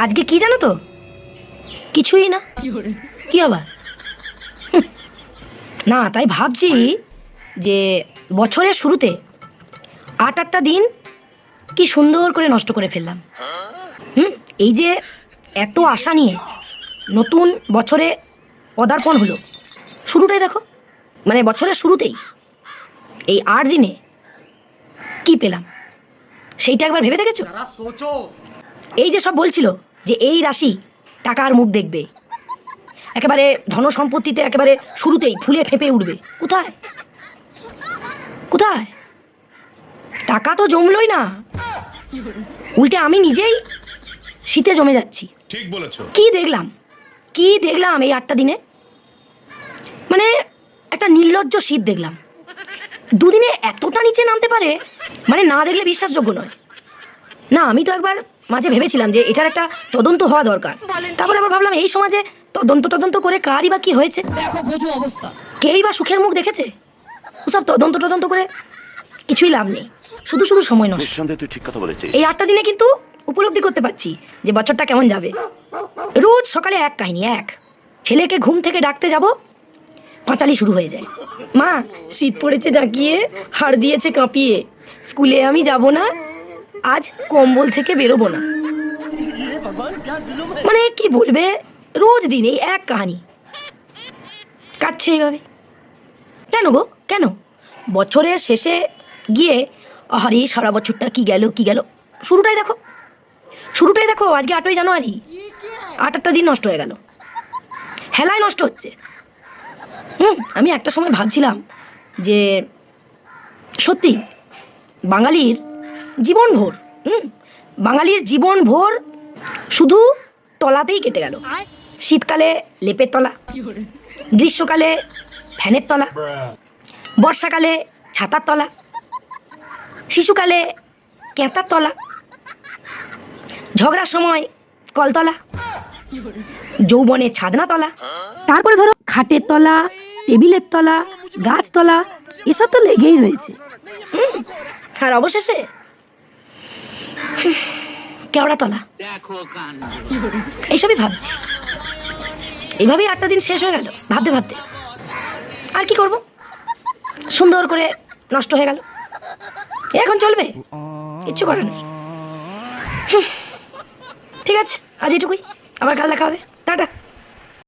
আজকে কি জানো তো? কিছুই না। কি আবার? না, তাই ভাবছি যে বছরের শুরুতে 8টা দিন কি সুন্দর করে নষ্ট করে ফেললাম। এই যে এত আশা নিয়ে নতুন বছরে পদার্পণ হলো, শুরুটাই দেখো, মানে বছরের শুরুতেই এই 8 দিনে কি পেলাম সেইটা একবার ভেবে দেখেছো? এই যে সব বলছিল যে এই রাশি টাকার মুখ দেখবে, একেবারে ধন সম্পত্তিতে একেবারে শুরুতেই ফুলে ফেঁপে উঠবে, কোথায় কোথায়? টাকা তো জমলই না, উল্টে আমি নিজেই শীতে জমে যাচ্ছি। ঠিক বলেছো। কি দেখলাম এই 8টা দিনে? মানে একটা নির্লজ্জ শীত দেখলাম। দুদিনে এতটা নিচে নামতে পারে, মানে না দেখলে বিশ্বাসযোগ্য নয়। না, আমি তো একবার মাঝে ভেবেছিলাম যে এটার একটা তদন্ত হওয়া দরকার। তারপরে আবার ভাবলাম এই সমাজে তদন্ত করে কারই বা কি হয়েছে? কেই বা সুখের মুখ দেখেছে? ওসব তদন্ত করে কিছুই লাভ নেই, শুধু সময় নষ্ট। তুই ঠিক কথা বলেছিস। এই 8টা দিনে কিন্তু উপলব্ধি করতে পারছি যে বছরটা কেমন যাবে। রোজ সকালে এক কাহিনী, ছেলেকে ঘুম থেকে ডাকতে যাব, পাঁচালি শুরু হয়ে যায়। মা, শীত পড়েছে জাঁকিয়ে, হাড় দিয়েছে কাঁপিয়ে, স্কুলে আমি যাব না, আজ কম্বল থেকে বেরোবো না। মানে কি বলবে, রোজ দিন এই এক কাহিনী কাটছে এইভাবে। কেন গো, কেন? বছরের শেষে গিয়ে আরে সারা বছরটা কি গেল। শুরুটাই দেখো, আজকে 8ই জানুয়ারি, 8টা দিন নষ্ট হয়ে গেল, হেলায় নষ্ট হচ্ছে। আমি একটা সময় ভাবছিলাম যে সত্যি বাঙালির জীবন ভোর শুধু তলাতেই কেটে গেল। শীতকালে লেপের তলা, গ্রীষ্মকালে ফ্যানের তলা, বর্ষাকালে ছাতার তলা, শিশুকালে ক্যাঁতার তলা, ঝগড়ার সময় কলতলা, যৌবনে ছাদনা তলা, তারপরে ধরো খাটের তলা, টেবিলের তলা, গাছতলা, এসব তো লেগেই রয়েছে। আর অবশেষে কেওড়া তলা। এইসবই ভাবছি, এইভাবেই 8টা দিন শেষ হয়ে গেল ভাবতে। আর কি করব, সুন্দর করে নষ্ট হয়ে গেল। এখন চলবে, কিচ্ছু করার নেই। ঠিক আছে, আজ এইটুকুই, আবার কাল দেখা হবে, টাটা।